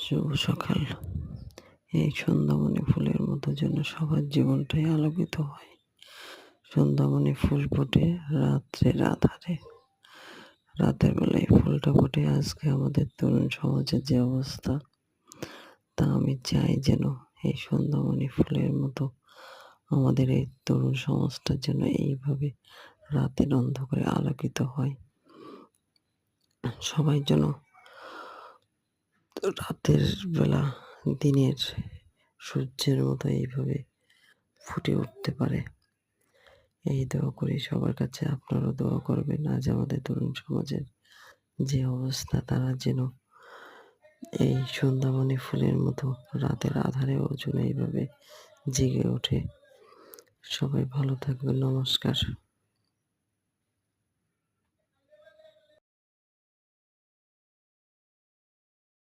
শুভ সকাল। এই সন্ধ্যামণি ফুলের মতো যেন সবার জীবনটাই আলোকিত হয়। সন্ধ্যামণি ফুল ফোটে রাত্রের আঁধারে। রাতের বেলায় ফুলটা ফোটে আজকে আমাদের তরুণ সমাজের যে অবস্থা, তা আমি চাই যেন এই সন্ধ্যামণি ফুলের মতো আমাদের এই তরুণ সমাজটা যেন এইভাবে রাতের অন্ধকারে আলোকিত হয়। সবাই যেন রাতের বেলা দিনের সূর্যের মতো এইভাবে ফুটে উঠতে পারে। এই দোয়া করি সবার কাছে, আপনারাও দোয়া করবেন। আজ আমাদের তরুণ সমাজের যে অবস্থা, তারা যেন এই সন্ধ্যামণি ফুলের মতো রাতের আঁধারেও যেন এইভাবে জেগে ওঠে। সবাই ভালো থাকবেন। নমস্কার।